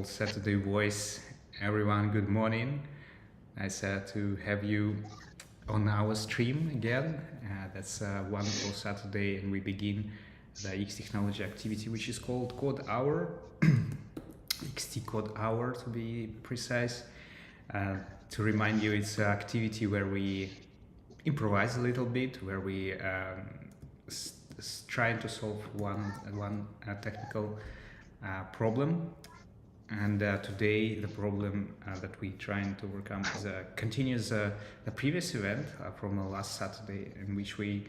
old Saturday voice. Everyone, good morning. Nice to have you on our stream again. That's a wonderful Saturday, and we begin the XTechnology activity, which is called Code Hour, XT Code Hour to be precise. To remind you, it's an activity where we improvise a little bit, where we trying to solve one technical problem. And today the problem that we're trying to overcome is continues the previous event from last Saturday, in which we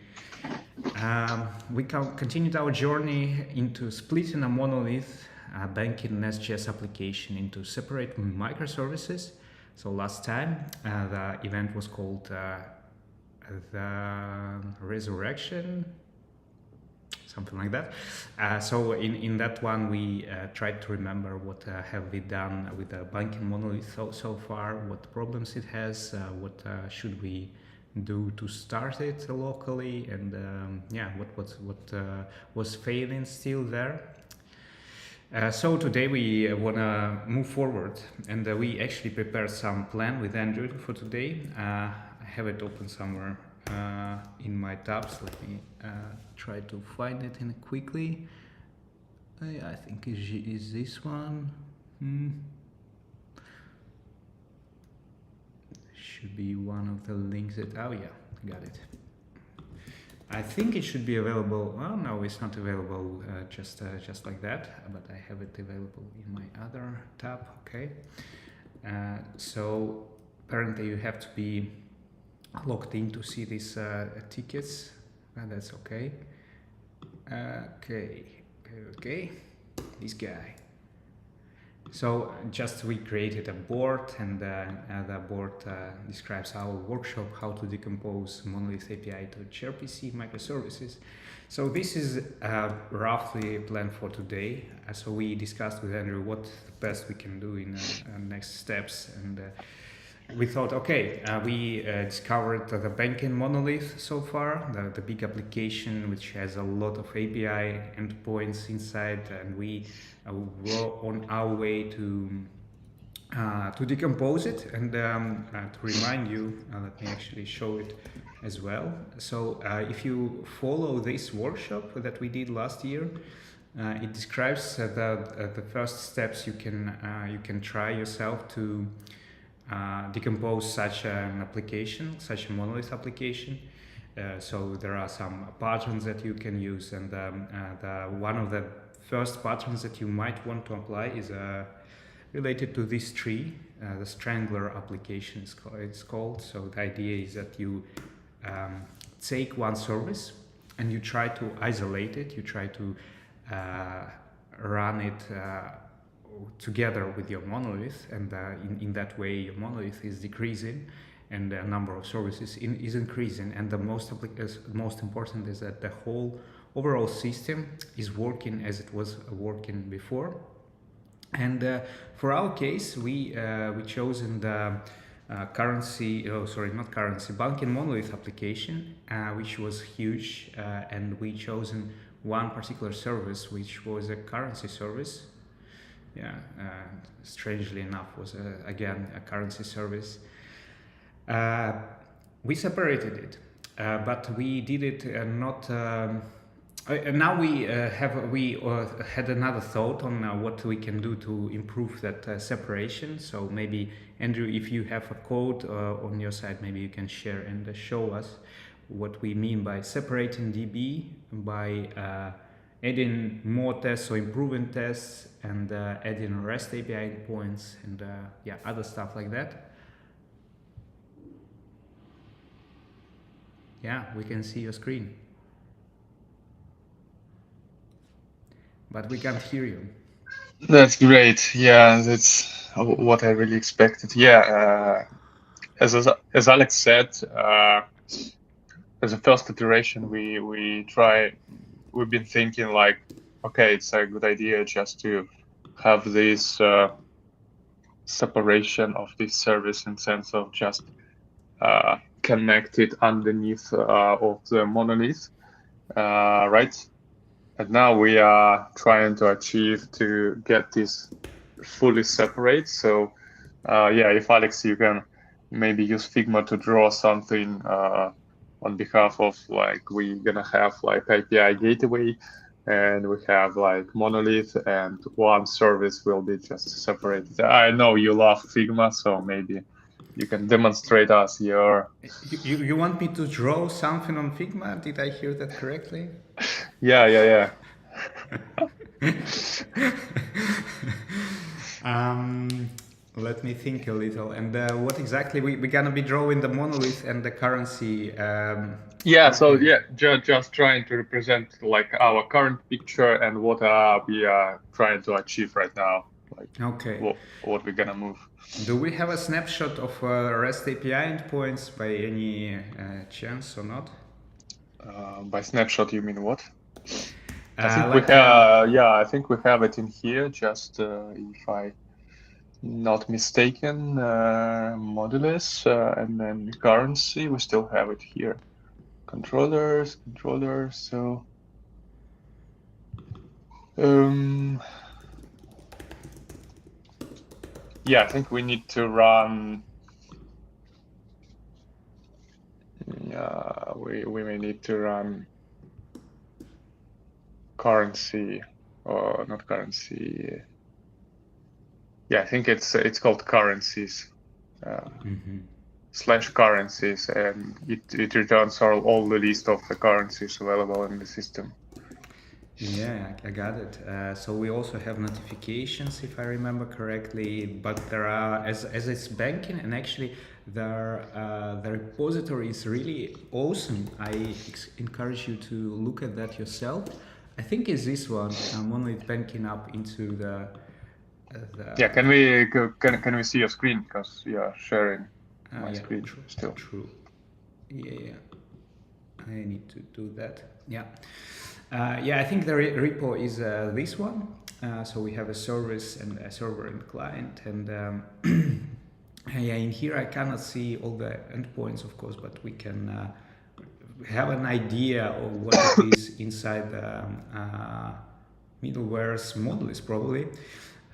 continued our journey into splitting a monolith banking NestJS application into separate microservices. So last time the event was called the Resurrection, something like that. So in that one, we tried to remember what have we done with the banking monolith so far, what problems it has, what should we do to start it locally, and what was failing still there. So today we want to move forward, and we actually prepared some plan with Andrew for today. I have it open somewhere in my tabs. Let me try to find it in quickly. I think is this one. Should be one of the links that. Oh yeah, got it. I think it should be available. Oh no, it's not available just like that. But I have it available in my other tab. Okay. So apparently you have to be logged in to see these tickets. That's okay. Okay. This guy. So just we created a board, and the board describes our workshop, how to decompose Monolith API to GRPC microservices. So this is roughly planned for today. So we discussed with Andrew what the best we can do in next steps, and we thought, okay, we discovered the banking monolith so far, the big application which has a lot of API endpoints inside, and we were on our way to decompose it. And to remind you, let me actually show it as well. So if you follow this workshop that we did last year, it describes the first steps you can try yourself to decompose such an application, such a monolith application. So there are some patterns that you can use, and one of the first patterns that you might want to apply is related to this tree, the strangler application it's called. So the idea is that you take one service and you try to isolate it, you try to run it together with your monolith, and in that way your monolith is decreasing and the number of services is increasing, and the most important is that the whole overall system is working as it was working before. And for our case, we chosen the banking monolith application, which was huge, and we chosen one particular service, which was a currency service. Strangely enough, was again a currency service. We separated it, but we did it not. Now we had another thought on what we can do to improve that separation. So maybe, Andrew, if you have a code on your side, maybe you can share and show us what we mean by separating DB, by adding more tests or improving tests, and adding REST API endpoints, and other stuff like that. Yeah, we can see your screen, but we can't hear you. That's great. Yeah, that's what I really expected. Yeah, as Alex said, as a first iteration, we've been thinking like, okay, it's a good idea just to have this separation of this service in sense of just connect it underneath of the monolith, right? And now we are trying to achieve to get this fully separate. So yeah, if Alex, you can maybe use Figma to draw something on behalf of like we're gonna have like API gateway, and we have like Monolith, and one service will be just separated. I know you love Figma, so maybe you can demonstrate us your. You want me to draw something on Figma? Did I hear that correctly? Yeah. um, Let me think a little. And what exactly we're gonna be drawing the monolith and the currency? Yeah, so Okay. yeah, just trying to represent like our current picture and what we are trying to achieve right now, like Okay. what we're gonna move. Do we have a snapshot of REST API endpoints by any chance or not? By snapshot, you mean what? I Uh, think we like um, have, yeah, I think we have it in here. Just if I not mistaken, modulus and then currency. We still have it here. Controllers. So yeah, I think we need to run. We may need to run currency or not currency. Yeah, I think it's called currencies. / currencies, and it returns all the list of the currencies available in the system. Yeah, I got it. So we also have notifications, if I remember correctly, but there are, as it's banking, and actually the repository is really awesome. I encourage you to look at that yourself. I think it's this one, Monolith banking up into Yeah, can we see your screen, because you are sharing my yeah, screen true, still. true. Yeah, I need to do that. Yeah. Yeah, I think the repo is this one. So we have a service and a server and client. And yeah, in here I cannot see all the endpoints, of course, but we can have an idea of what it is inside the middleware's models, probably.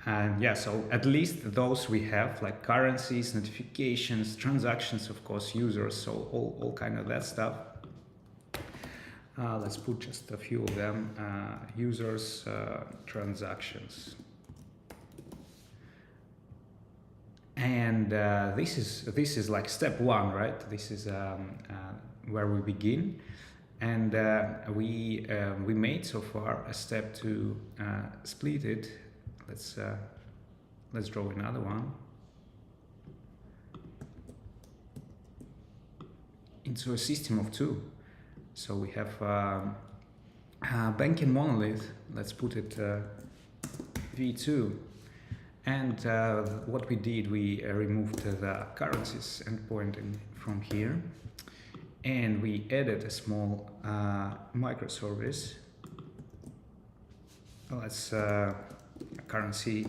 And yeah, so at least those we have, like currencies, notifications, transactions, of course, users, so all kind of that stuff. Let's put just a few of them. Users, transactions. And this is like step one, right? This is where we begin. And we made so far a step to split it. Let's draw another one into a system of two. So we have banking monolith. Let's put it v2. And what we did, we removed the currencies endpoint from here, and we added a small microservice. Let's currency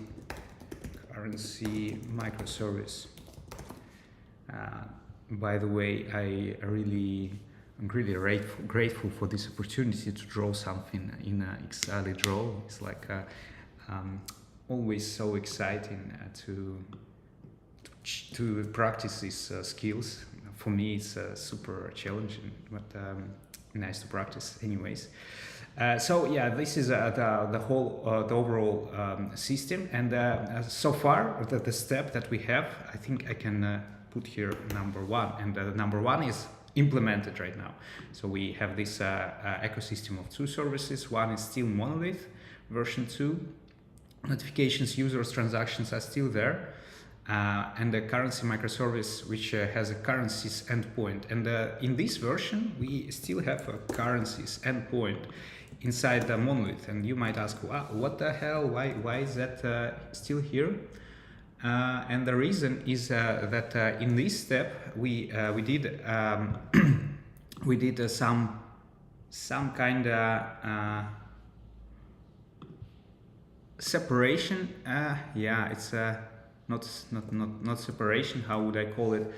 microservice. By the way, I'm really grateful for this opportunity to draw something in XTechnology. It's like always so exciting to practice these skills. For me, it's super challenging, but nice to practice anyways. So yeah, this is the whole the overall system, and so far the step that we have, I think I can put here number one, and number one is implemented right now. So we have this ecosystem of two services. One is still Monolith version 2. Notifications, users, transactions are still there. And the currency microservice, which has a currencies endpoint. And in this version, we still have a currencies endpoint inside the monolith. And you might ask, wow, what the hell? Why is that still here? And the reason is that in this step we did we did some kind of separation. Yeah, it's not separation. How would I call it?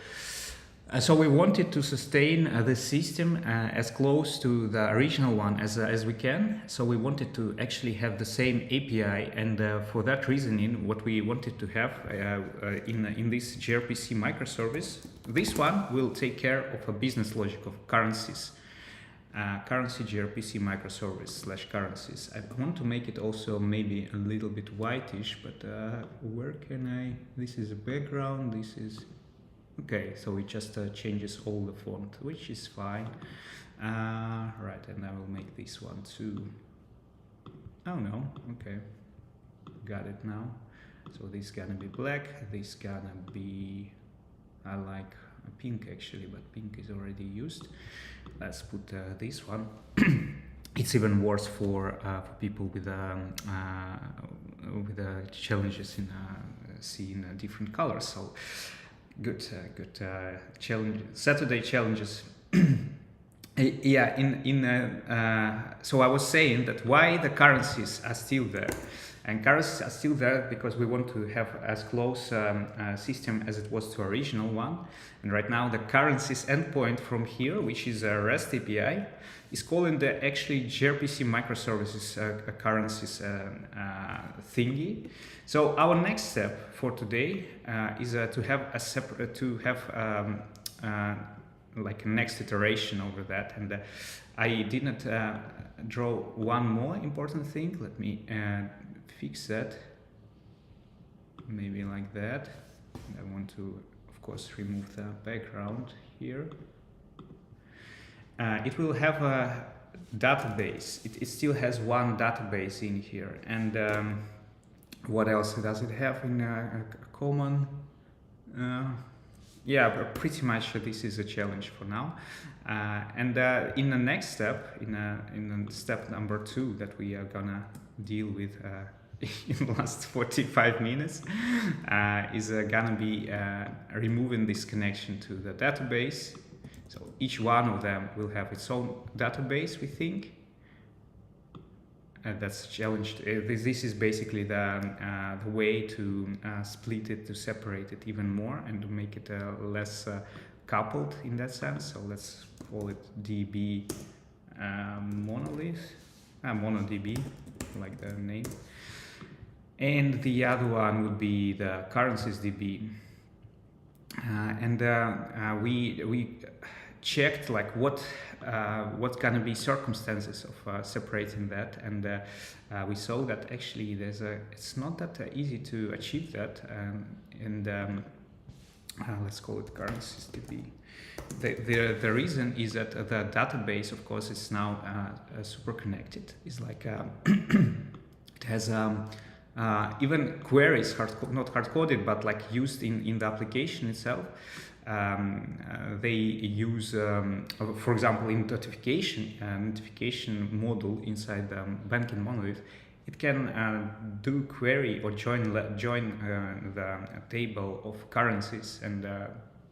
So we wanted to sustain the system as close to the original one as we can. So we wanted to actually have the same API, and for that reasoning, what we wanted to have in this gRPC microservice, this one will take care of a business logic of currencies. Currency gRPC microservice slash currencies. I want to make it also maybe a little bit whitish, but where can I? This is a background. This is. Okay, so it just changes all the font, which is fine. Right, and I will make this one too. Oh no, okay, got it now. So this is gonna be black, this gonna be, I like pink actually, but pink is already used. Let's put this one. It's even worse for people with challenges in seeing different colors. So. Good challenge. Saturday challenges. Yeah. So I was saying that why the currencies are still there, and currencies are still there because we want to have as close system as it was to original one. And right now the currencies endpoint from here, which is a REST API, is calling the actually gRPC microservices currencies thingy. So our next step for today is to have a separate, like a next iteration over that. And I didn't draw one more important thing. Let me fix that. Maybe like that. And I want to, of course, remove the background here. It will have a database. It still has one database in here. And what else does it have in a common? Yeah, but pretty much this is a challenge for now. And in the next step, in step number 2 that we are gonna deal with in the last 45 minutes, is gonna be removing this connection to the database. So each one of them will have its own database, we think. That's challenged. This is basically the way to split it, to separate it even more, and to make it less coupled in that sense. So let's call it DB Monolith, MonoDB, like the name. And the other one would be the currencies DB. We checked like what's gonna be circumstances of separating that, and we saw that actually it's not that easy to achieve that, let's call it currencies DB. The reason is that the database, of course, is now super connected. It's like it has even queries, not hard-coded, but like used in the application itself. They use, for example, in notification module inside the banking monolith, it can do query or join the table of currencies and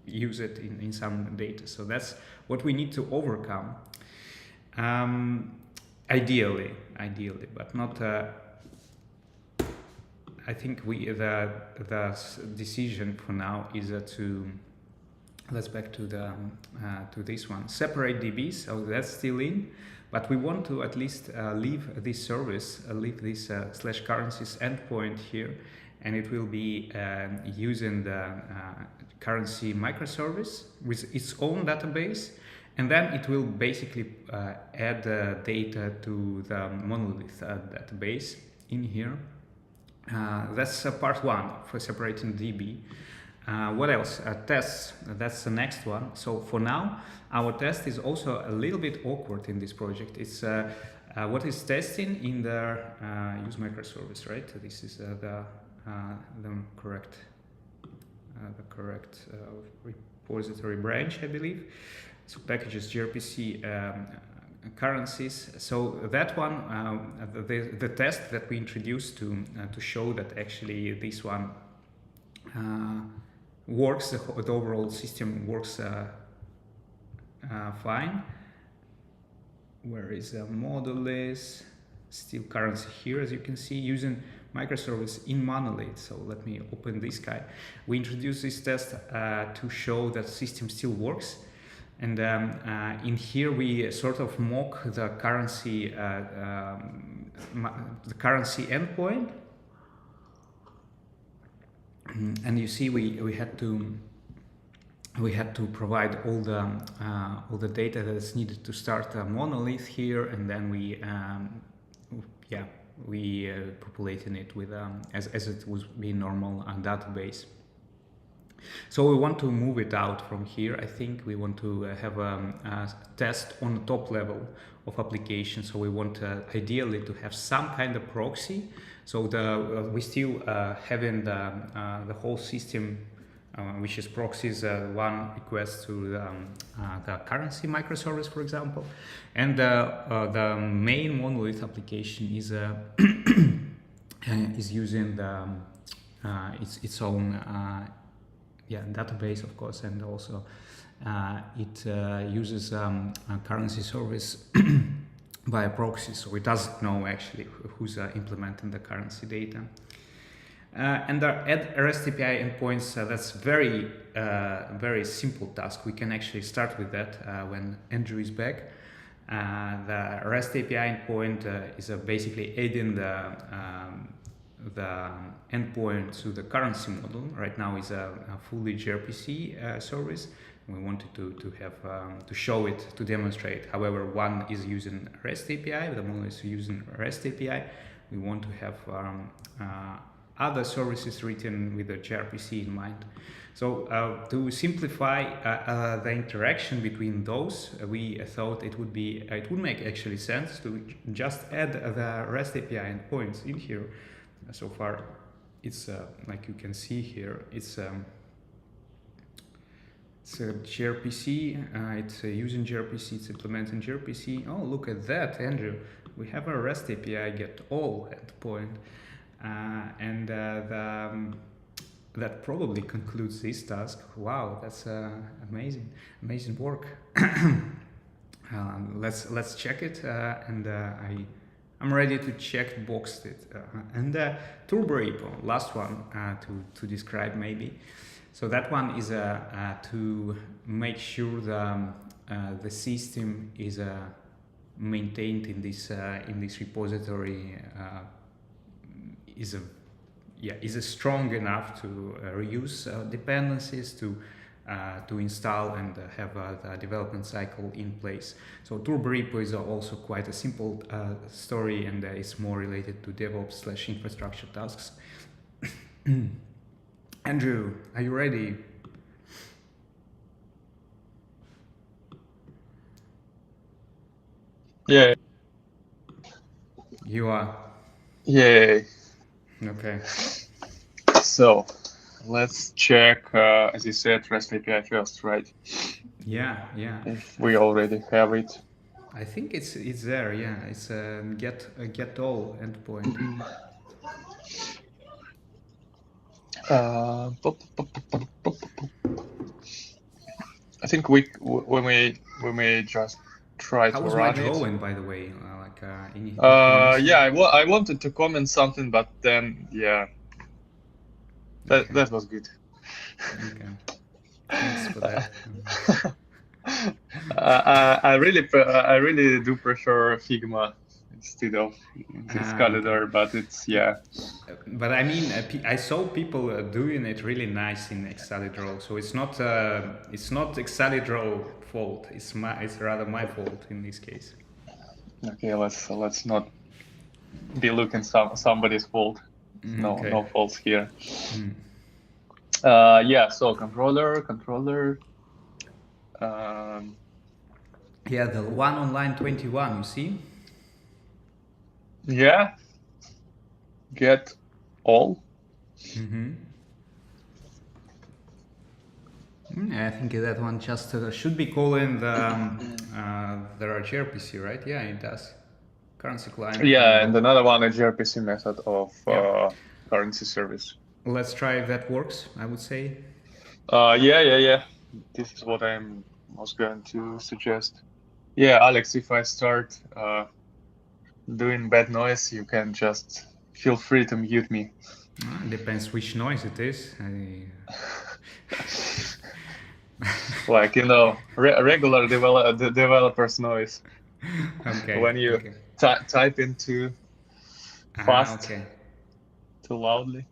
use it in some data. So that's what we need to overcome. Ideally, but not. I think the decision for now is to. Let's back to to this one. Separate DBs, so that's still in, but we want to at least leave this service, leave this slash currencies endpoint here, and it will be using the currency microservice with its own database, and then it will basically add data to the monolith database in here. That's part 1 for separating DB. What else? Tests, that's the next one. So for now, our test is also a little bit awkward in this project. It's what is testing in the use microservice, right? This is the correct repository branch, I believe. So packages gRPC currencies. So that one, the test that we introduced to show that actually this one works, the overall system works fine. Where is the model is? Still currency here, as you can see, using microservice in Monolith. So let me open this guy. We introduced this test to show that the system still works. And in here we sort of mock the currency endpoint. And you see we had to provide all the data that's needed to start a monolith here, and then we populating it with as it would be normal database. So we want to move it out from here. I think we want to have a test on the top level of application. So we want ideally to have some kind of proxy. So we still having the whole system, which is proxies, one request to the currency microservice, for example, and the main monolith application is is using its own database, of course, and also it uses a currency service via proxy, so it doesn't know actually who's implementing the currency data. And add REST API endpoints, that's very simple task. We can actually start with that when Andrew is back. The REST API endpoint is basically adding the endpoint to the currency model. Right now is a fully GRPC service. We wanted to have to show it, to demonstrate. However, one is using REST API, the model is using REST API. We want to have other services written with the GRPC in mind. So to simplify the interaction between those, we thought it would make actually sense to just add the REST API endpoints in here. So far, it's like you can see here, it's a gRPC, it's using gRPC, it's implementing gRPC. Oh, look at that, Andrew. We have a REST API get all endpoint, and that probably concludes this task. Wow, that's amazing work. Let's check it, and I'm ready to check boxed it. And turborepo, last one to describe maybe. So that one is to make sure the system is maintained in this repository is strong enough to reuse dependencies, to install and have the development cycle in place. So turborepo is also quite a simple story, and it's more related to DevOps/infrastructure tasks. Andrew, are you ready? Yeah. You are. Yay. Okay. So let's check, as you said, REST API first, right? Yeah. If we already have it. I think it's there. Yeah, it's a get all endpoint. I think we may just try How to was run my it. drawing, by the way? I wanted to comment something, but then that was good. Okay. Thanks for that. I really do prefer Figma instead of this calendar, okay. but it's But I mean, I saw people doing it really nice in XTechnology, so it's not XTechnology fault. It's rather my fault in this case. Okay, let's not be looking somebody's fault. No faults here. So controller. Yeah, the one on line 21, you see? Yeah. Get all. I think that one just should be calling the gRPC, right? Yeah, it does. Currency client. Yeah, and another one, a gRPC method of currency service. Let's try if that works, I would say. Yeah. This is what I was going to suggest. Yeah, Alex, if I start doing bad noise, you can just feel free to mute me. Depends which noise it is. Like, regular developer's noise. Okay, When you okay. type into Ah, fast okay. too loudly.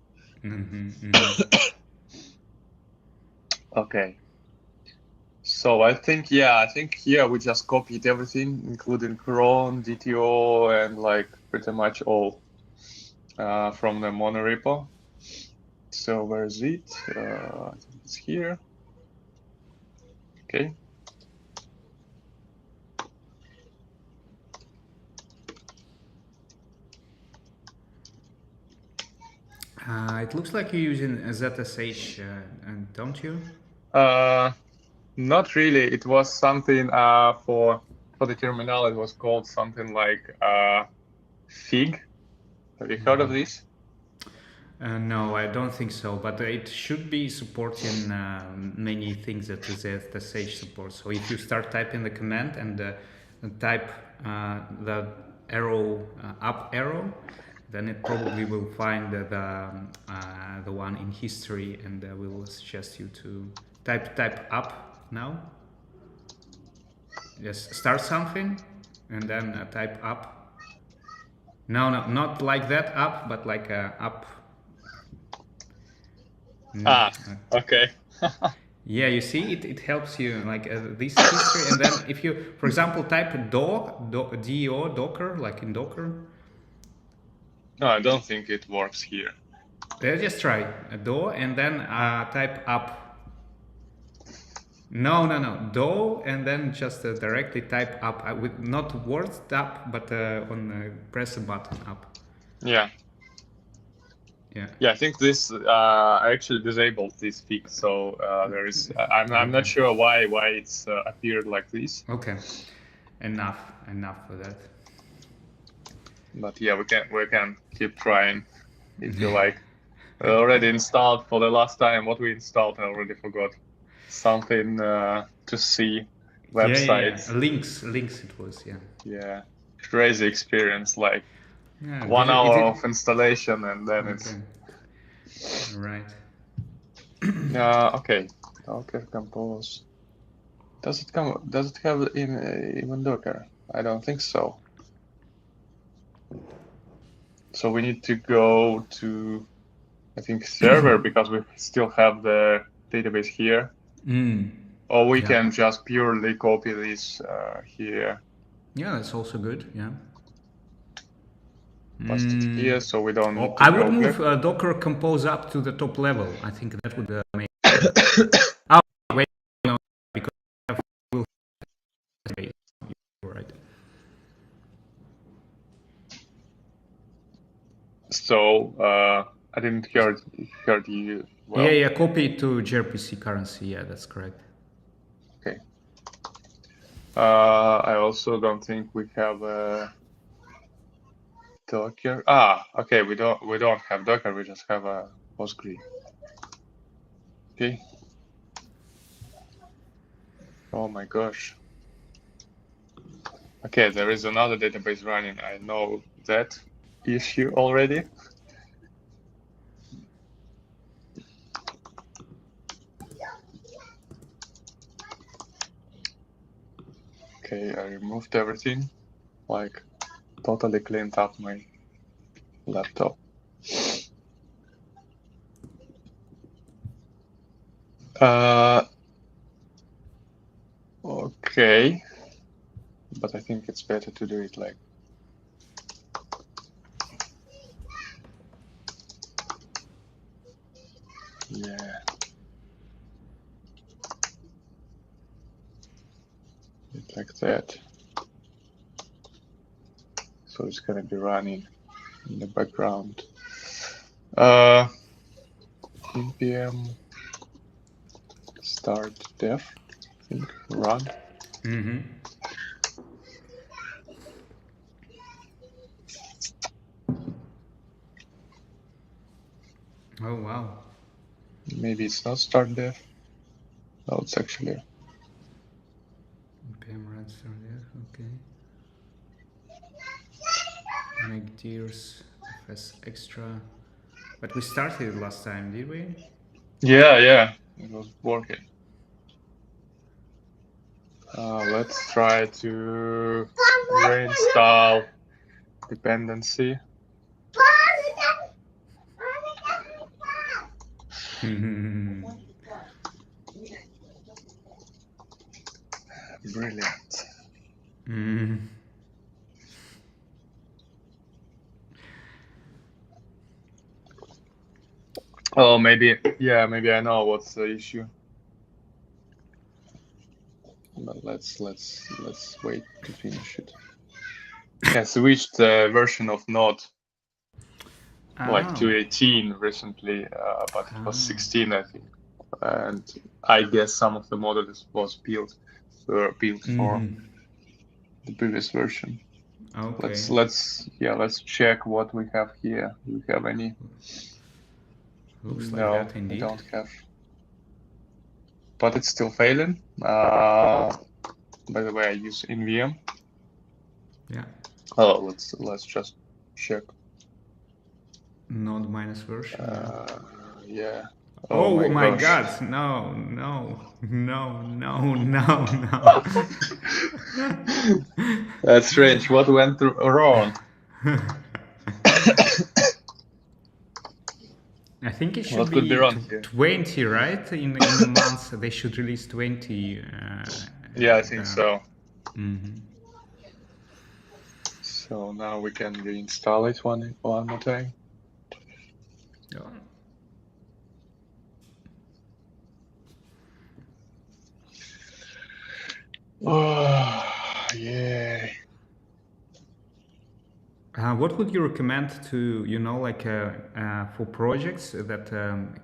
Okay. So I think here we just copied everything, including cron, DTO, and like pretty much all from the monorepo. So where is it? I think it's here. Okay. It looks like you're using ZSH, don't you? Not really. It was something for the terminal. It was called something like Fig. Have you heard of this? No, I don't think so, but it should be supporting many things that the ZSH supports. So if you start typing the command and type the arrow, up arrow, then it probably will find the one in history, and will suggest you to type up now. Just start something and then type up. No, not like that up, but like up. Okay. Yeah, you see, it helps you like this history, and then if you, for example, type do docker, like in Docker. No, I don't think it works here. Just try do and then type up. No, do and then just directly type up with not words up, but press a button up. Yeah. Yeah. Yeah, I think this I actually disabled this fix, so there is. I'm not Okay. sure why it's appeared like this. Okay. Enough for that. But yeah, we can keep trying if you like. We already installed for the last time. What we installed, I already forgot. Something to see websites. Yeah. Links it was, yeah. Yeah, crazy experience. Like Yeah. 1 hour of installation, and then it's right. okay. Docker compose. Does it have even Docker? I don't think so. So we need to go to, I think, server because we still have the database here. Or we can just purely copy this here. Yeah, that's also good. Yeah. Paste it here, so we don't need to I go would move back. Docker Compose up to the top level. I think that would make. Oh wait, no, because we'll right. So I didn't heard you well. Yeah. Copy it to GRPC currency. Yeah, that's correct. Okay. I also don't think we have a Docker. Okay. We don't have Docker. We just have a Postgre. Okay. Oh my gosh. Okay, there is another database running. I know that issue already. Okay, I removed everything, like totally cleaned up my laptop. Okay, but I think it's better to do it like like that. So it's gonna be running in the background. npm start dev, I think, run. Oh wow. Maybe it's not start dev. No, it's actually. npm run start dev. Okay. Make tiers has extra. But we started it last time, did we? Yeah, it was working. Let's try to reinstall dependency. Brilliant. Oh, maybe I know what's the issue. But let's wait to finish it. I switched the version of Node like to 18 recently, but it was 16, I think. And I guess some of the modules was built for the previous version. Okay. Let's check what we have here. Do we have any? Looks No, like that indeed. we don't have. But it's still failing. By the way, I use NVM. Yeah. Oh, let's just check. Node minus version. Yeah. Oh my gosh. God! No. That's strange. What went wrong? I think it should What could be wrong here? 20, right? In a month, they should release 20. Yeah, I think so. So now we can reinstall it one more time. Oh, yeah. What would you recommend to, for projects that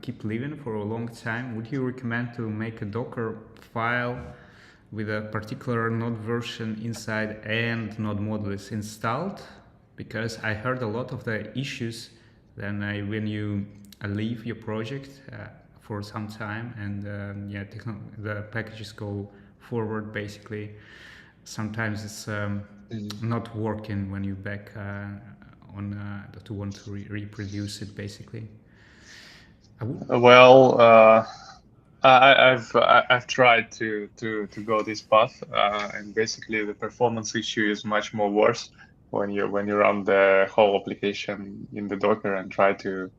keep living for a long time? Would you recommend to make a Docker file with a particular Node version inside and Node module is installed? Because I heard a lot of the issues then when you leave your project for some time and the packages go forward basically. Sometimes it's not working when you back to want to reproduce it basically. Well, I've tried to go this path, and basically the performance issue is much more worse when you run the whole application in the Docker and try to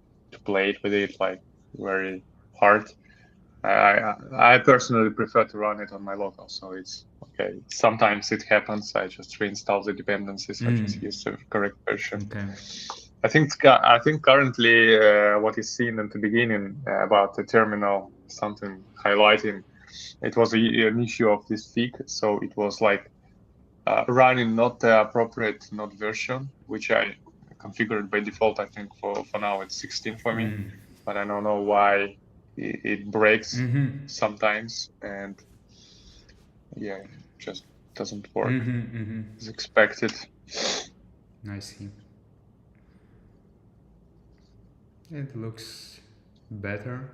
play it with it like very hard. I personally prefer to run it on my local, so it's okay. Sometimes it happens. I just reinstall the dependencies. I just use the correct version. Okay. I think currently what is seen at the beginning about the terminal, something highlighting, it was an issue of this fig. So it was like running not the appropriate Node version, which I configured by default. I think for now it's 16 for me, but I don't know why it breaks sometimes, and yeah, it just doesn't work as expected. I see. It looks better.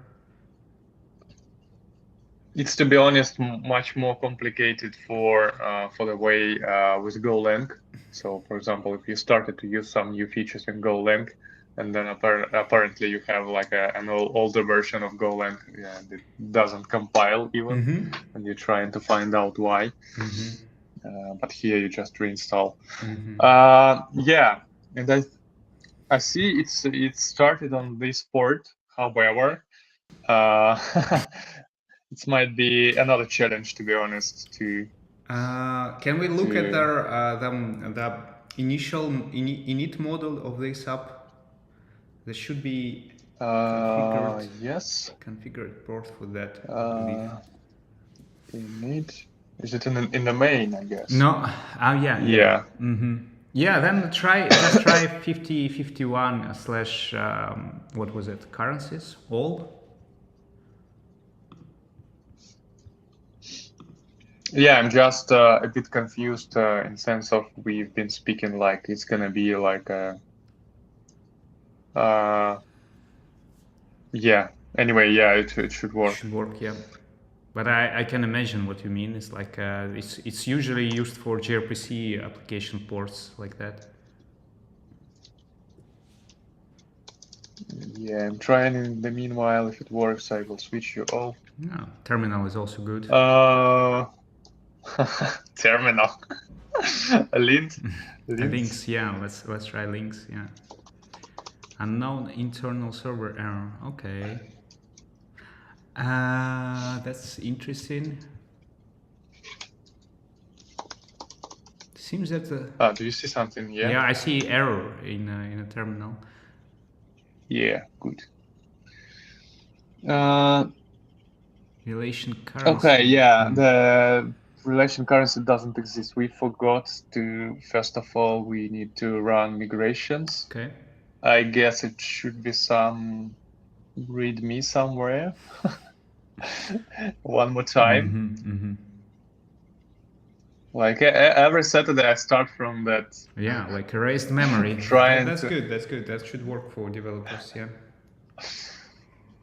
It's, to be honest, much more complicated for the way with Golang. So, for example, if you started to use some new features in Golang, and then apparently you have like an older version of Golang, and it doesn't compile even, and you're trying to find out why. But here you just reinstall. Yeah, and I see it started on this port. However, it might be another challenge, to be honest. Can we look at the initial init model of this app? There should be configured port for that. Init. Is it in the main? I guess. No. Yeah. Yeah. Then just try 5051 slash what was it? Currencies all. Yeah, I'm just a bit confused in sense of we've been speaking like it's gonna be like a. Yeah. Anyway, yeah, it should work. It should work, yeah. But I can imagine what you mean. It's like it's usually used for gRPC application ports like that. Yeah, I'm trying in the meanwhile. If it works, I will switch you off. No, terminal is also good. Terminal. Lint. Links, yeah. Let's try links. Yeah. Unknown internal server error. Okay. That's interesting. Seems that Do you see something? Yeah. yeah, I see error in a terminal. Yeah, good. Relation currency. Okay, yeah, the relation currency doesn't exist. We forgot to, first of all, we need to run migrations. Okay. I guess it should be some readme somewhere. One more time. Like every Saturday, I start from that. Yeah, like erased memory. That's good. That's good. That should work for developers. Yeah.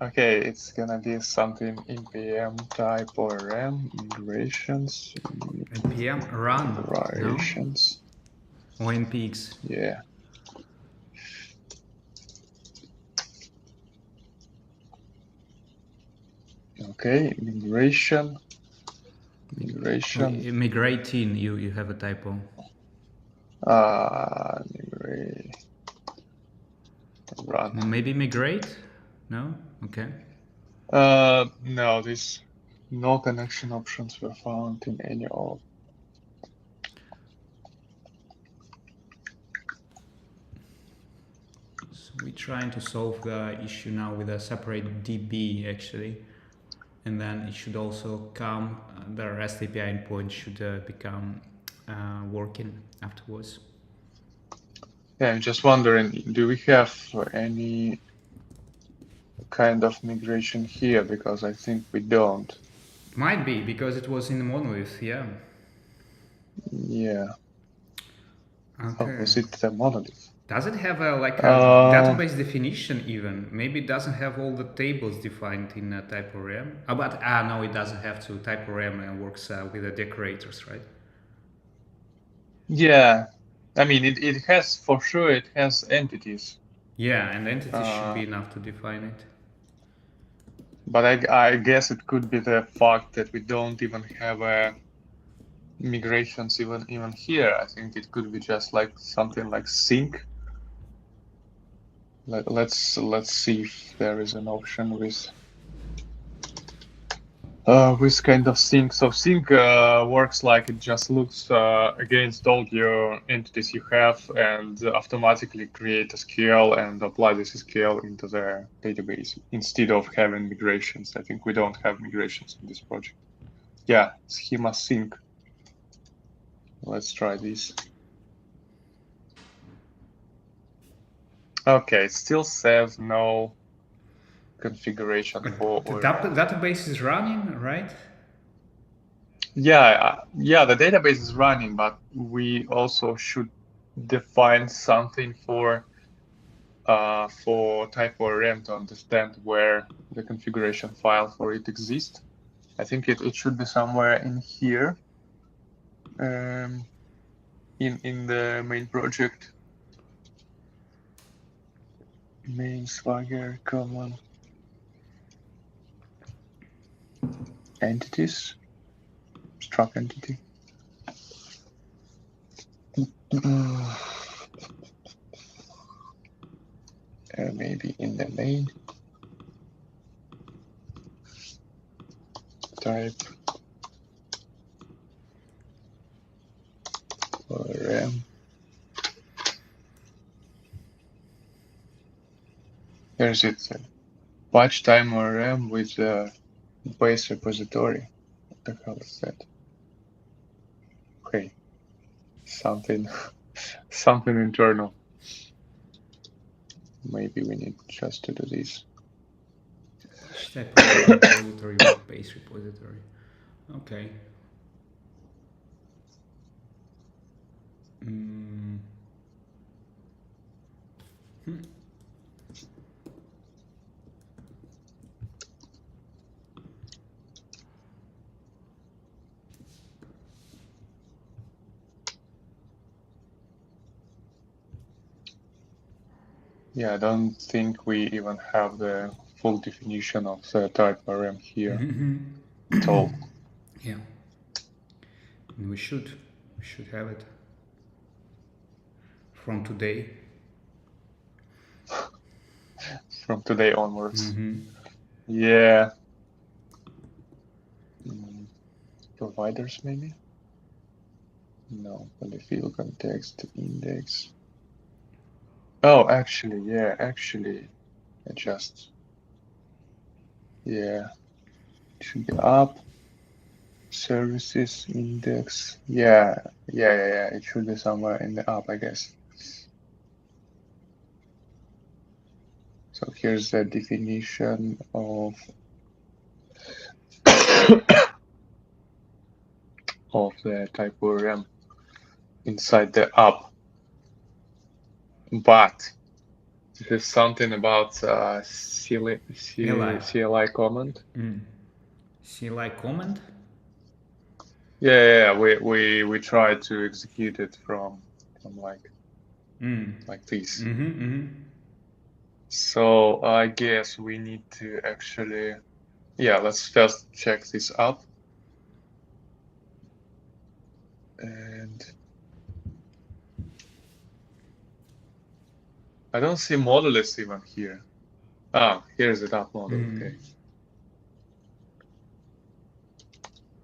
Okay, it's gonna be something npm type orm migrations. npm run. Migrations. No? Or npx. Yeah. Okay, migration. Migrating, you have a typo. Run. Maybe migrate? No? Okay. No, these no connection options were found in any of. So we're trying to solve the issue now with a separate DB actually. And then it should also come, the REST API endpoint should become working afterwards. Yeah, I'm just wondering, do we have any kind of migration here? Because I think we don't. Might be, because it was in the monolith, yeah. Yeah. Okay. Oh, was it the monolith? Does it have a database definition even? Maybe it doesn't have all the tables defined in type-orm. But no, it doesn't have to. Type-orm works with the decorators, right? Yeah. I mean, it has, for sure, it has entities. Yeah, and entities should be enough to define it. But I guess it could be the fact that we don't even have migrations even here. I think it could be just like something like sync. Let's see if there is an option with kind of sync. So sync works like it just looks against all your entities you have and automatically create a SQL and apply this SQL into the database instead of having migrations. I think we don't have migrations in this project. Yeah, schema sync. Let's try this. Okay, it still says no configuration for the database is running, right? Yeah, the database is running, but we also should define something for type-orm to understand where the configuration file for it exists. I think it should be somewhere in here, in the main project. Main Swagger common entities, struct entity. Maybe in the main type orm. There's it. Patch time orm with the base repository. What the hell is that? Okay, something internal. Maybe we need just to do this. Patch type repository with base repository. Okay. Yeah, I don't think we even have the full definition of the type RM here at all. Yeah, and we should have it from today. From today onwards. Yeah. Providers maybe? No, polyfill context index. Oh, actually, yeah, actually, I just, yeah, it should be up. Services index. Yeah. It should be somewhere in the up, I guess. So here's the definition of of the type ORM inside the app. But there's something about CLI comment. CLI comment? Yeah, we tried to execute it from like this. So I guess we need to actually, yeah, let's first check this up. And I don't see Monolith even here. Ah, here's the app model, okay.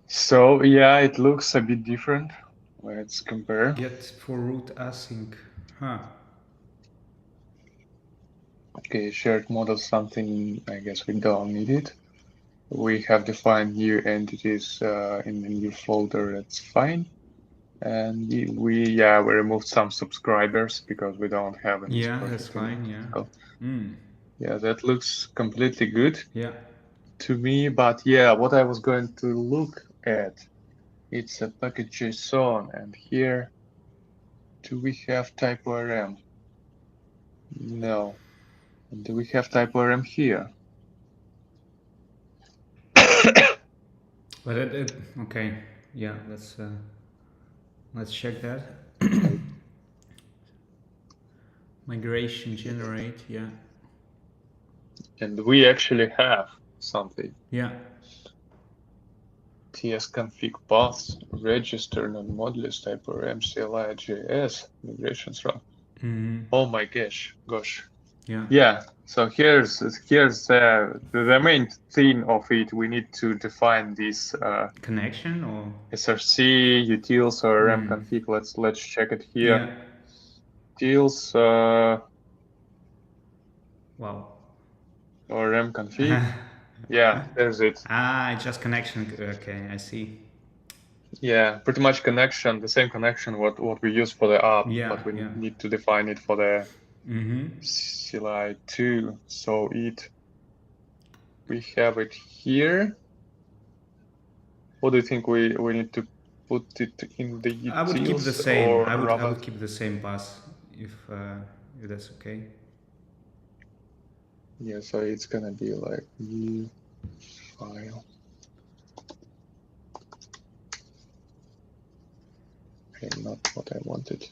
So yeah, it looks a bit different. Let's compare. Get for root async. Okay, shared model something, I guess we don't need it. We have defined new entities in the new folder, that's fine. And we removed some subscribers because we don't have any. Yeah, that's fine, yeah. Yeah, that looks completely good. Yeah. To me, but yeah, what I was going to look at, it's a package JSON, and here, do we have type ORM? No. And do we have type ORM here? But okay, yeah, let's check that. Migration generate, yeah. And we actually have something. Yeah. tsconfig paths, register non-modulus type ORM CLI.js migrations run. Oh my gosh. Yeah. Yeah. So here's the main thing of it. We need to define this connection or src utils or rm config. Let's check it here. Yeah. Utils Wow. or rm config. Yeah, there's it. Just connection. Okay, I see. Yeah, pretty much connection, the same connection what we use for the app, but we need to define it for the CLI too. So we have it here. What do you think we need to put it in the utils? I would keep the same. I would keep the same path if that's okay. Yeah, so it's gonna be like new file. Okay, not what I wanted.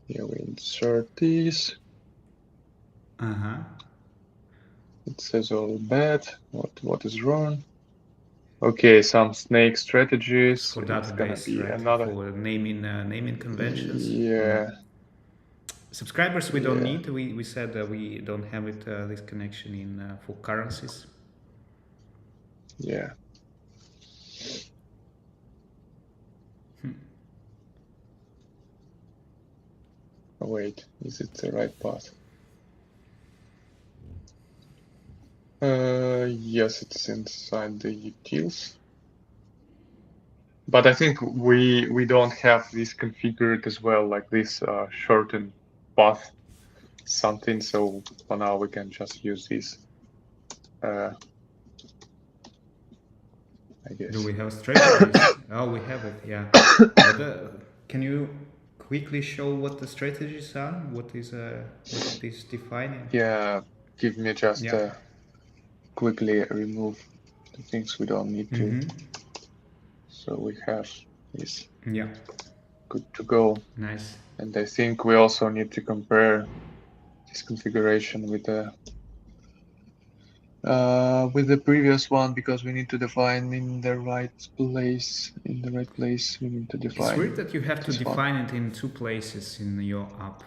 Here we insert these. It says all bad. What is wrong? Okay, some snake strategies. For it's gonna be right? another For naming conventions. Yeah. Subscribers we don't need. We said that we don't have it this connection in for currencies. Yeah. Oh, wait, is it the right path? Yes, it's inside the utils. But I think we don't have this configured as well, like this shortened path something. So for now we can just use this. I guess. Do we have strategies? Oh, we have it. Yeah. But, can you quickly show what the strategies are? What it is defining? Yeah. Give me just quickly remove the things we don't need to. So we have this good to go. Nice. And I think we also need to compare this configuration with the previous one, because we need to define in the right place. In the right place, we need to define. It's weird that you have to define one. it in 2 places in your app,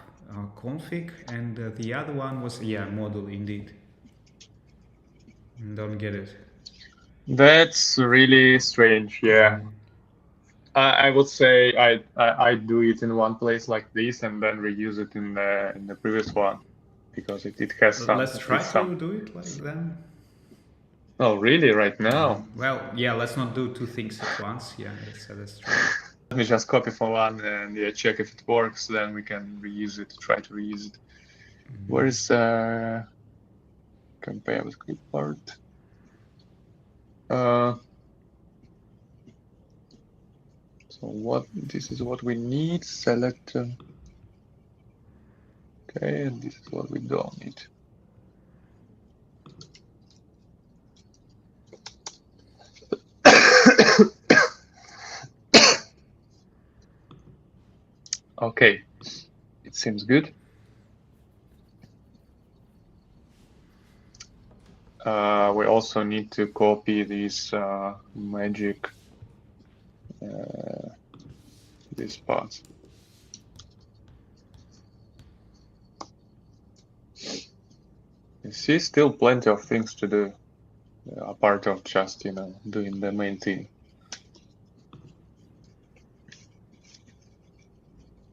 config, and the other one was module indeed. Don't get it. That's really strange. Yeah. I would say I do it in one place like this and then reuse it in the previous one, because it has some. Let's try to do it like that. Oh, really? Right now? Well, yeah. Let's not do 2 things at once. Yeah, let's try. Let me just copy from one and check if it works. Then we can reuse it. Try to reuse it. Where is compare with clipboard? So this is what we need. Select. Okay, and this is what we don't need. Okay, it seems good. We also need to copy this magic, this part. You see, still plenty of things to do, apart of just, doing the main thing.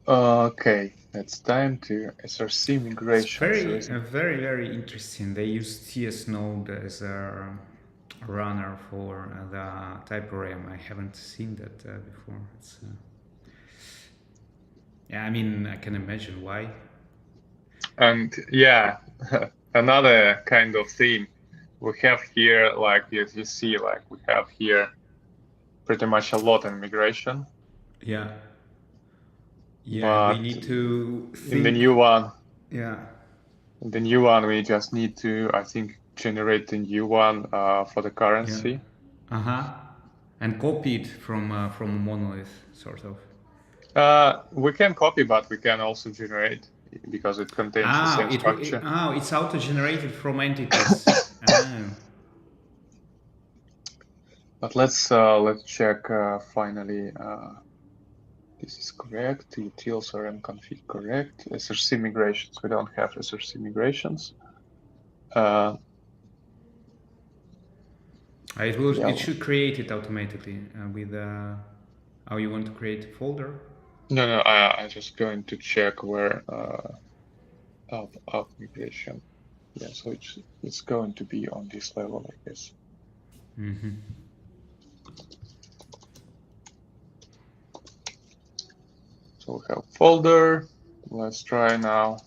Okay, it's time to SRC migration. It's very, very interesting. They use TS Node as a runner for the turborepo. I haven't seen that before. Yeah, I mean, I can imagine why. And yeah, another kind of thing we have here, like as you see, like we have here pretty much a lot in migration. Yeah. Yeah, but we need to think. In the new one. Yeah. In the new one, we just need to, I think, generate the new one for the currency. Yeah. And copy it from Monolith, sort of. We can copy, but we can also generate, because it contains the same structure. It's auto-generated from entities. But let's check finally. This is correct. Utils or mconfig correct. SRC migrations. We don't have SRC migrations. It should create it automatically with. Oh, you want to create a folder? No. I'm just going to check where app migration. Yeah, so it's going to be on this level, I guess. So we have folder. Let's try now.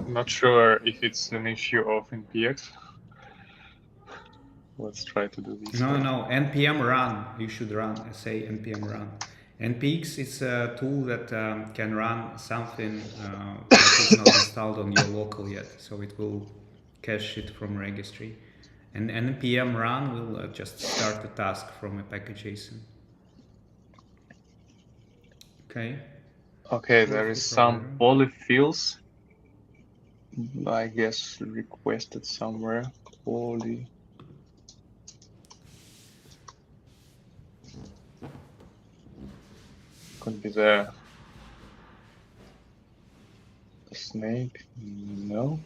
Not sure if it's an issue of npx. Let's try to do this. No, npm run. You should run. Say npm run. npx is a tool that can run something that is not installed on your local yet, so it will cache it from registry. And npm run will just start the task from a package JSON. Okay. Okay, there is some polyfills, I guess, requested somewhere. Poly. Could be the snake. No.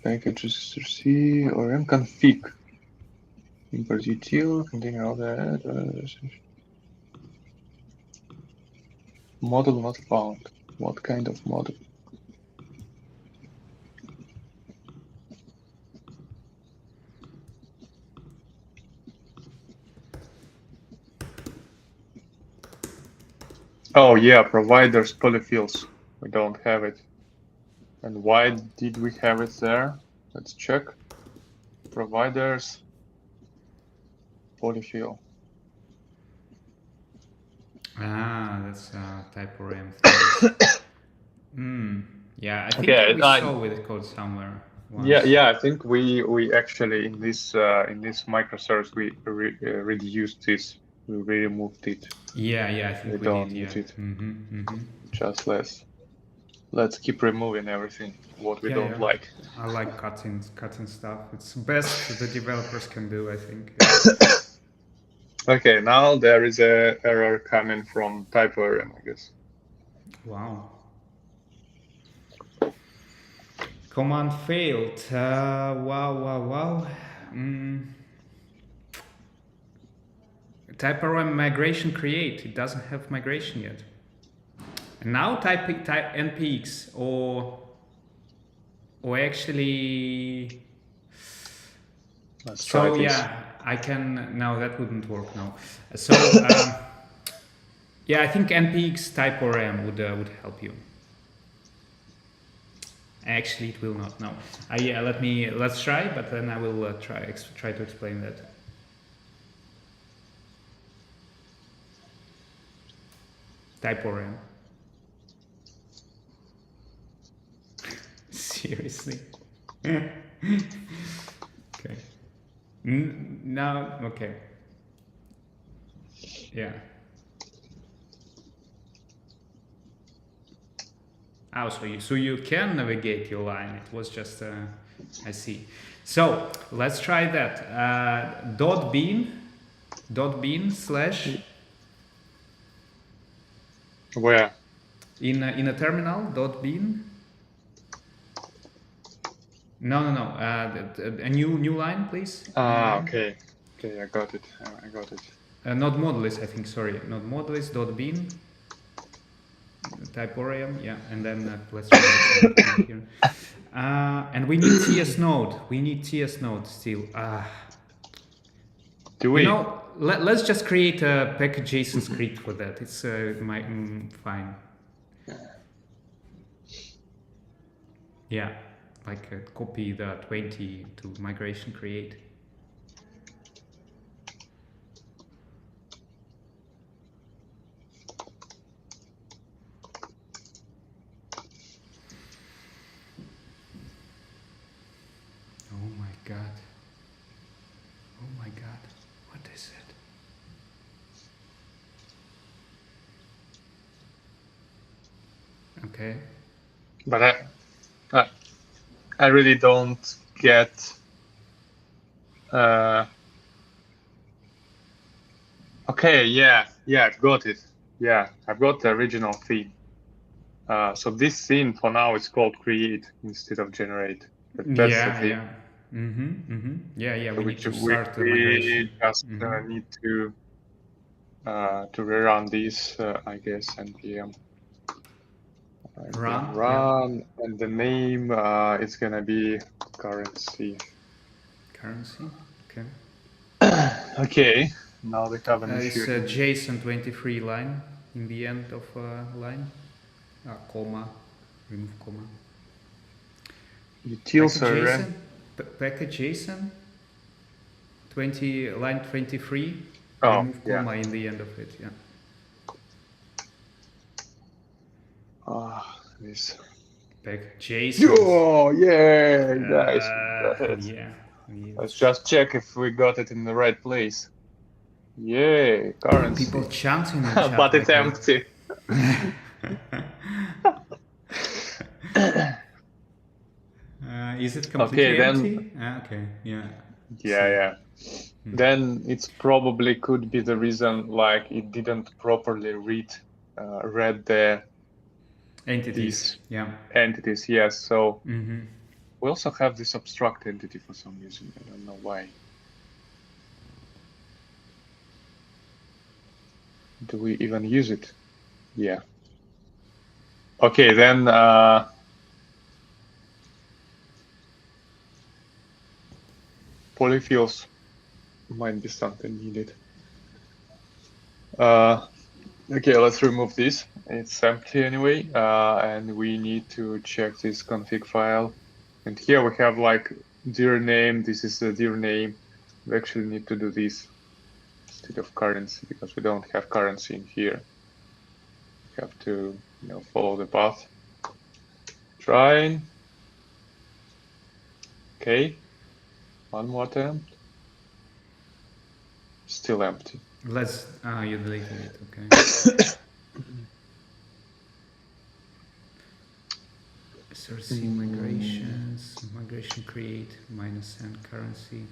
Packages SRC or mconfig. Import util, containing all that. Model not found. What kind of model? Oh yeah, providers polyfills. We don't have it. And why did we have it there? Let's check. Providers, polyfill. Ah, that's typorem. Yeah, I think we saw with the code somewhere. Once. Yeah. I think we actually in this microservice we reduced this. We removed it. Yeah, I think we don't did. use Yeah. it. Just let's keep removing everything what we don't like. I like cutting stuff. It's the best the developers can do, I think. Okay, now there is a error coming from typorem, I guess. Wow. Command failed. Wow. Typorem migration create. It doesn't have migration yet. And now type npx or actually. Let's try this. Yeah, I can. No, that wouldn't work now. So yeah, I think npx typorem would help you. Actually, it will not. No. Yeah, let's try, but then I will try to explain that. Typorem. Seriously. Okay. Now, okay. Yeah. Oh, so you can navigate your line. It was just I see. So let's try that. .bean / Where? In a terminal. .bean. No. A new line, please. Okay. I got it. Not Monolith, I think. Sorry, not Monolith. .bean. Typorem, yeah, and then let's try it here. And we need TS node. We need TS node still. Do we? Let's just create a package.json script for that. It's fine. Yeah, like copy the 20 to migration create. Oh my god, what is it? Okay. But I really don't get. Okay, yeah, I've got it. Yeah, I've got the original theme. So this scene for now is called create instead of generate. That's the theme. Yeah. So we need to start the We migration. just need to rerun these, I guess, npm run, and the name is gonna be currency. Okay. Okay. Now we have an issue. It's a JSON 23 line in the end of line. Comma. Remove comma. Utils package JSON 20 line 23. Oh, remove comma in the end of it. Yeah. This package JSON. Oh yeah, nice. Yeah. Let's just check if we got it in the right place. Yeah, currency. People chanting in chat. But it's empty. Is it completely empty? Okay, yeah. Yeah. Then it's probably could be the reason like it didn't properly read the entities. Entities, yes. So we also have this abstract entity for some reason. I don't know why. Do we even use it? Yeah. Okay, then polyfills might be something needed. Okay, let's remove this. It's empty anyway, and we need to check this config file. And here we have like dir name. This is the dir name. We actually need to do this instead of currency because we don't have currency in here. We have to, follow the path. Try. Okay. One more attempt. Still empty. Let's. You deleted it. Okay. SRC migrations, migration create -n currency.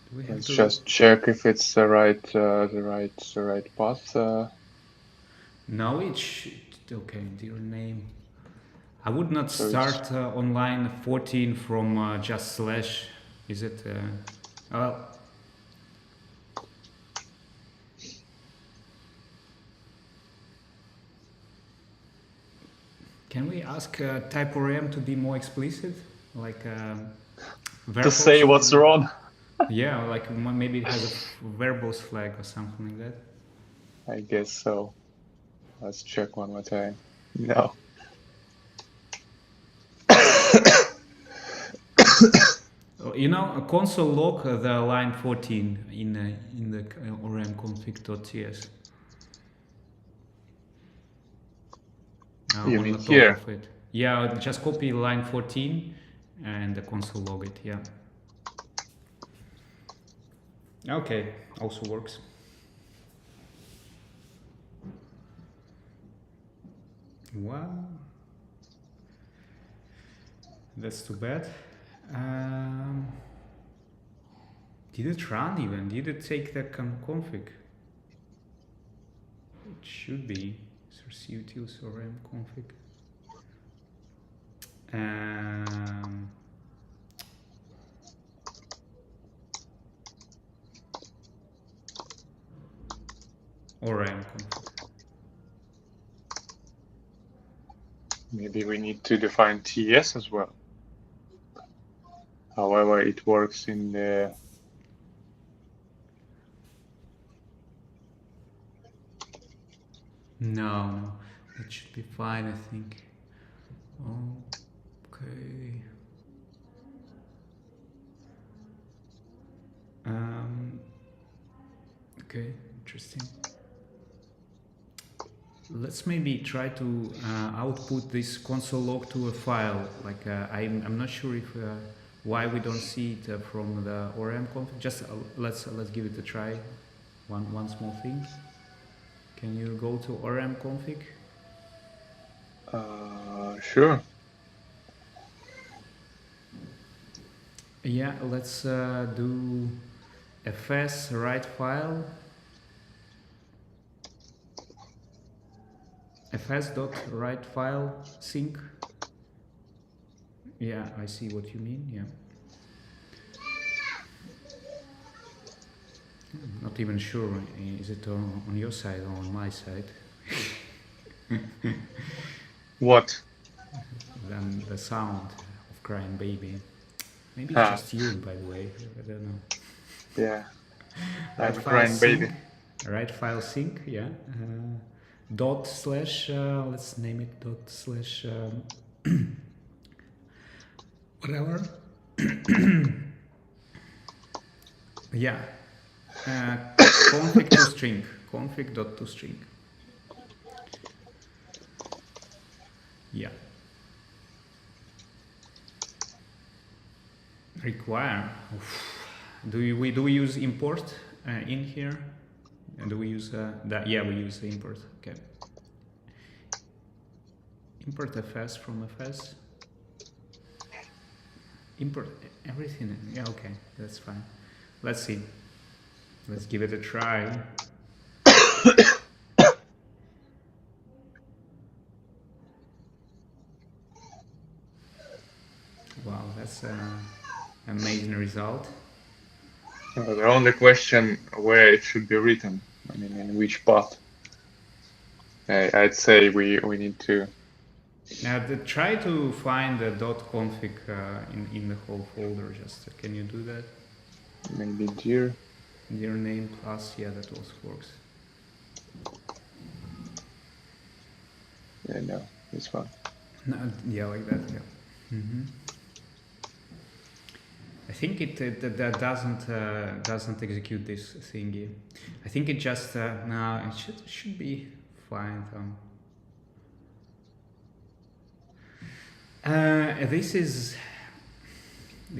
Do we have Let's to just check if it's the right path. No, it should. Okay, dear name. I would not So start on line 14 from just slash. Is it? Well, can we ask typorem to be more explicit? Like to say what's wrong. Yeah, like maybe it has a verbose flag or something like that. I guess so. Let's check one more time. No. A console log the line 14 in the orm config.ts. You On mean the top here? of it. Yeah, just copy line 14 and the console log it. Yeah. Okay, also works. Wow. That's too bad. Did it run even? Did it take the config? It should be. Source utils orm config. ORM config. Maybe we need to define TS as well. However, it works in the No, that should be fine, I think. Okay. Okay, interesting. Let's maybe try to output this console log to a file. Like I'm not sure if why we don't see it from the ORM config. Just let's give it a try. One small thing. Can you go to ORM config? Sure. Yeah, let's do fs write file fs.write file sync. Yeah, I see what you mean. Yeah. I'm not even sure. Is it on your side or on my side? What? Then the sound of crying baby. Maybe it's just you, by the way. I don't know. Yeah. Write I'm file crying sync. baby. Write file sync. Yeah. Dot slash. Let's name it dot slash. Whatever. Yeah. Config to string. Config dot to string. Yeah. Require. Do we use import in here? And do we use that? Yeah, we use the import. Okay. Import fs from fs. Import everything. Yeah, okay, that's fine. Let's see. Let's give it a try. Wow, that's an amazing result. The only question where it should be written. I mean, in which path? I'd say we need to. Now, try to find the .config in the whole folder. Just can you do that? Maybe dir name plus. Yeah, that also works. Yeah, no, this one. No, yeah, like that. Yeah. think that doesn't execute this thingy. I think it just no, it should be fine.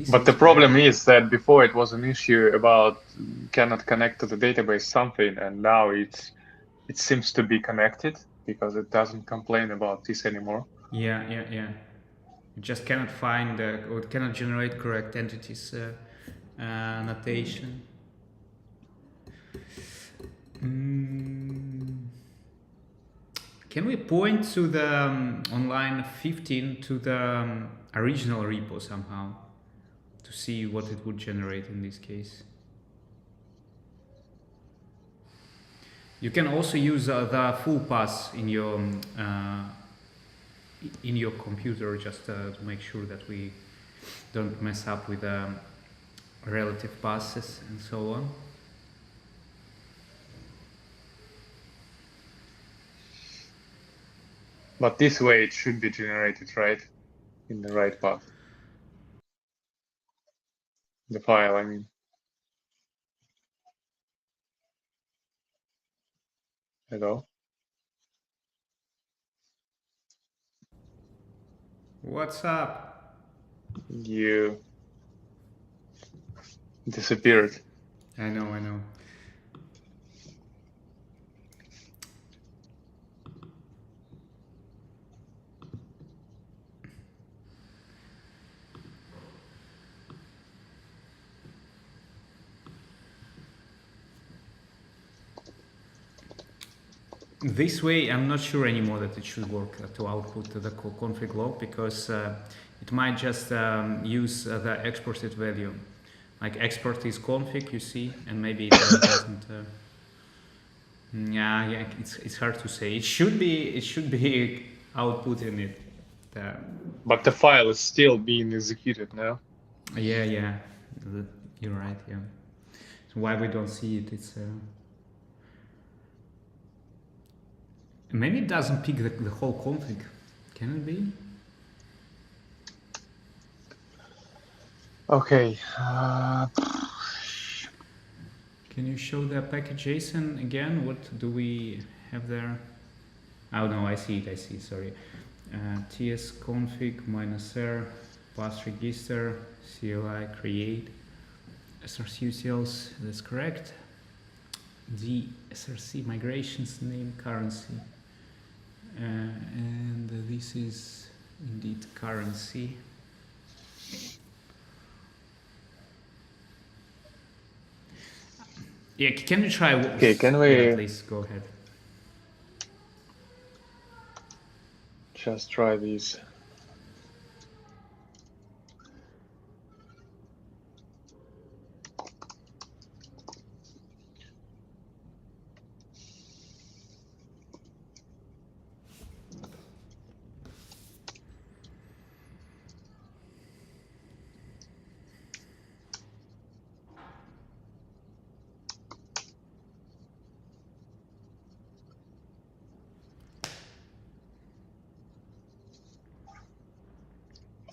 But the problem is that before it was an issue about cannot connect to the database something, and now it seems to be connected because it doesn't complain about this anymore. Yeah. It just cannot find or it cannot generate correct entities notation. Can we point to the on line 15 to the original repo somehow to see what it would generate in this case? You can also use the full pass in your computer just to make sure that we don't mess up with relative passes and so on. But this way it should be generated, right? In the right path. The file, I mean. Hello? What's up? You disappeared. I know. This way, I'm not sure anymore that it should work to output the config log because it might just use the exported value. Like export is config, you see, and maybe it doesn't. Yeah, it's hard to say. It should be outputting it. But the file is still being executed now. Yeah, you're right. Yeah. So why we don't see it? It's maybe it doesn't pick the whole config. Can it be? Okay. Can you show the package JSON again? What do we have there? Oh no, I see it. Sorry. tsconfig -r pass register CLI create src utils. That's correct. The src migrations name currency. And this is indeed currency. Yeah, can you try? Okay, can we? Yeah, please go ahead. Just try these.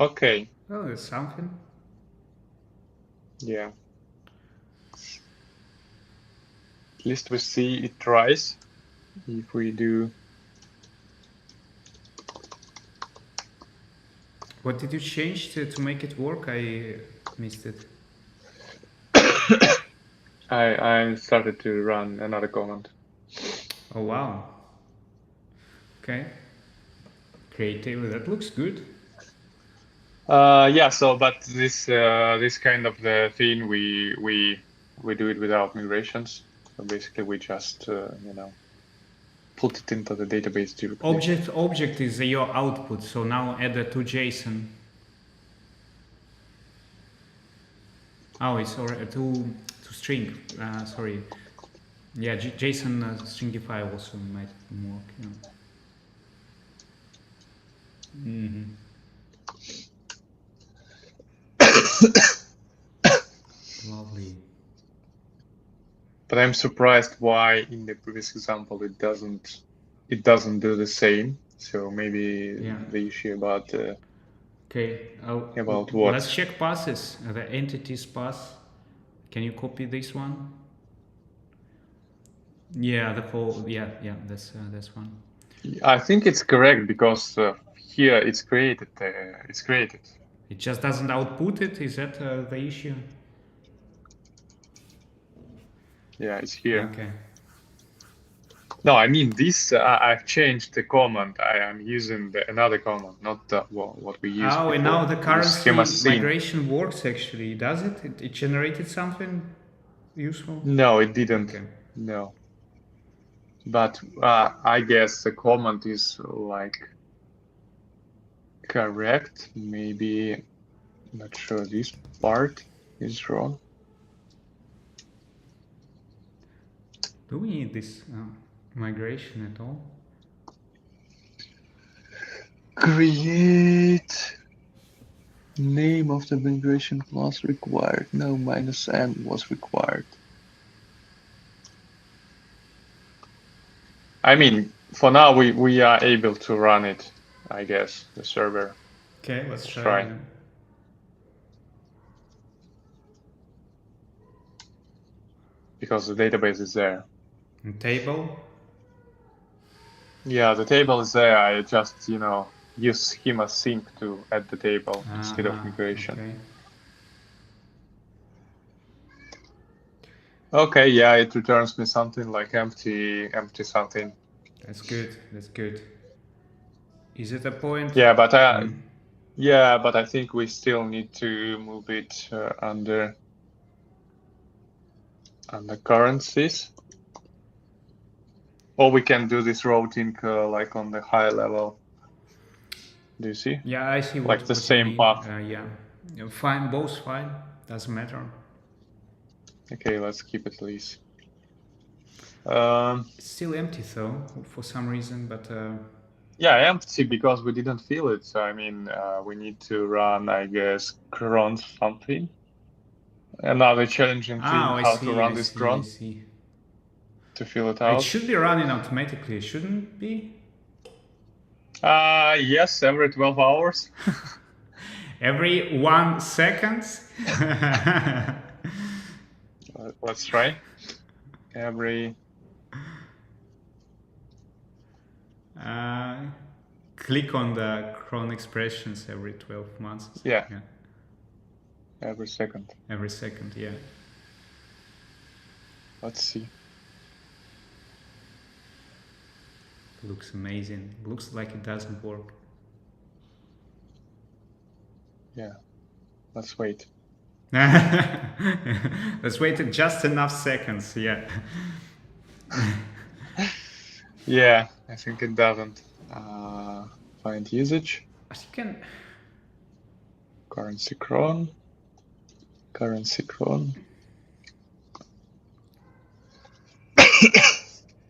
Okay. Oh, there's something. Yeah. At least we see it tries. If we do. What did you change to make it work? I missed it. I started to run another command. Oh wow. Okay. Creative. That looks good. Yeah. So, but this kind of the thing we do it without migrations. So basically, we just put it into the database directly. Object is your output. So now add it to JSON. Oh, it's already to string. Sorry. Yeah, JSON stringify also might work. Yeah. Lovely. But I'm surprised why in the previous example it doesn't do the same. So maybe the issue about Okay. About what? Let's check passes. The entities pass. Can you copy this one? Yeah, the whole. Yeah, that's one. I think it's correct because here it's created. It just doesn't output it. Is that the issue? Yeah, it's here. Okay. No, I mean this. I've changed the command. I am using another command, not what we used Oh, before. and now the Use currency schema sync. migration works actually, does it? It generated something useful? No, it didn't. Okay. No. But I guess the command is like correct. Maybe not sure this part is wrong. Do we need this migration at all? Create name of the migration class required. No, -n was required. I mean, for now we are able to run it, I guess, the server. Okay, let's try. Because the database is there. And table? Yeah, the table is there. I just, use schema sync to add the table instead of migration. Okay, yeah, it returns me something like empty something. That's good. That's good. Is it a point? Yeah, but I think we still need to move it under currencies. Or we can do this routing like on the high level. Do you see? Yeah, I see like the what same you mean. path. Yeah, fine, both fine. Doesn't matter. Okay, let's keep it lease. It's still empty though, for some reason, but. Yeah, empty because we didn't fill it. So I mean, we need to run, I guess, cron something. Another challenging thing, how to run this cron to fill it out. It should be running automatically, shouldn't it be? Yes, every 12 hours. Every 1 second. Let's try. Every. Click on the cron expressions every 12 months. Yeah. Every second. Every second, yeah. Let's see. Looks amazing. Looks like it doesn't work. Yeah. Let's wait. Let's wait just enough seconds, yeah. Yeah, I think it doesn't. Find usage. I think Currency cron.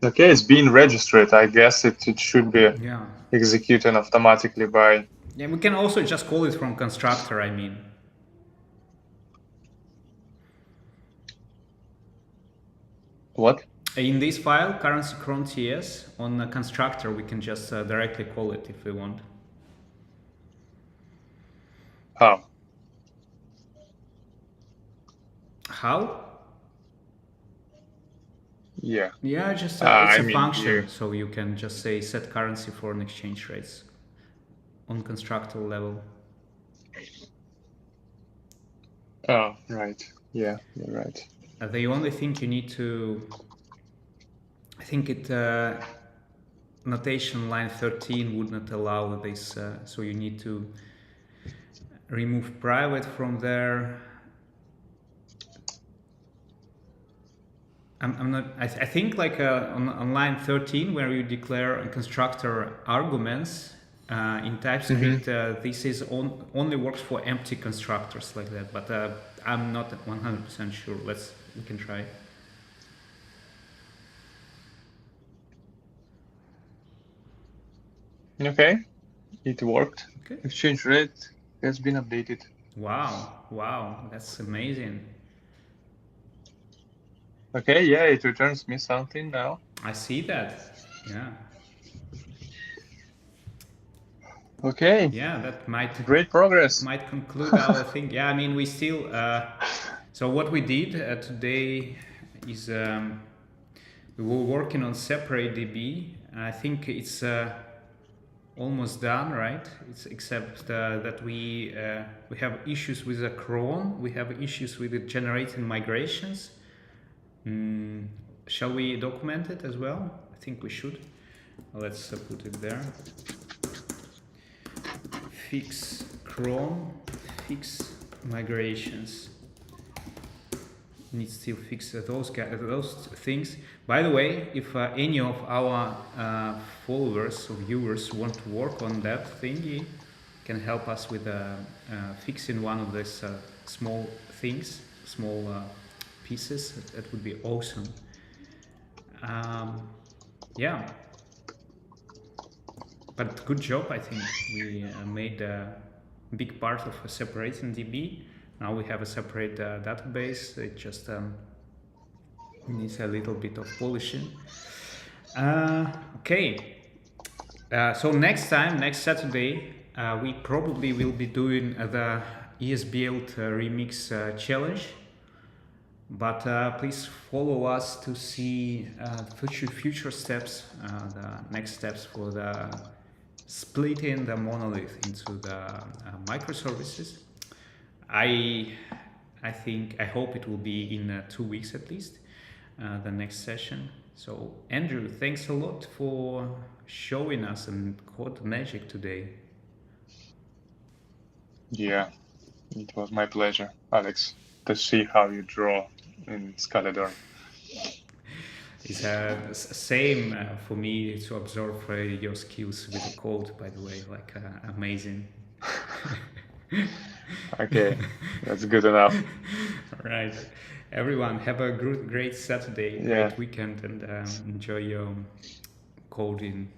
Okay, it's being registered. I guess it should be executed automatically by. Yeah, we can also just call it from constructor, I mean. What? In this file, currency cron TS, on the constructor, we can just directly call it if we want. How? How? Yeah. Yeah, just it's a function, so you can just say set currency foreign exchange rates on constructor level. Oh, right. Yeah, you're right. The only thing you need to, I think it notation line 13 would not allow this, so you need to remove private from there. I'm not. I think like on line 13 where you declare constructor arguments in TypeScript, this is only works for empty constructors like that. But I'm not 100% sure. We can try. Okay, it worked. Okay. Exchange rate has been updated. Wow, that's amazing. Okay, yeah, it returns me something now. I see that. Yeah. Okay. Yeah, that might Great progress. might conclude our thing. Yeah, I mean, we still. So what we did today is we were working on separate DB. I think it's almost done, right? It's except that we have issues with the cron. We have issues with the generating migrations. Shall we document it as well? I think we should. Let's put it there. Fix cron, fix migrations. Need to still fix those things. By the way, if any of our followers or viewers want to work on that thingy, can help us with fixing one of these small things, small pieces, that would be awesome. Yeah, but good job. I think we made a big part of separating DB. Now we have a separate database. It just needs a little bit of polishing. Okay. So next Saturday, we probably will be doing the ESBuild remix challenge. But please follow us to see future steps, the next steps for the splitting the monolith into the microservices. I hope it will be in 2 weeks at least, the next session. So Andrew, thanks a lot for showing us and code magic today. Yeah, it was my pleasure, Alex, to see how you draw in Scalador. It's same for me to observe your skills with the code, by the way, like amazing. Okay, that's good enough. All right. Everyone, have a great Saturday, great weekend, and enjoy your coding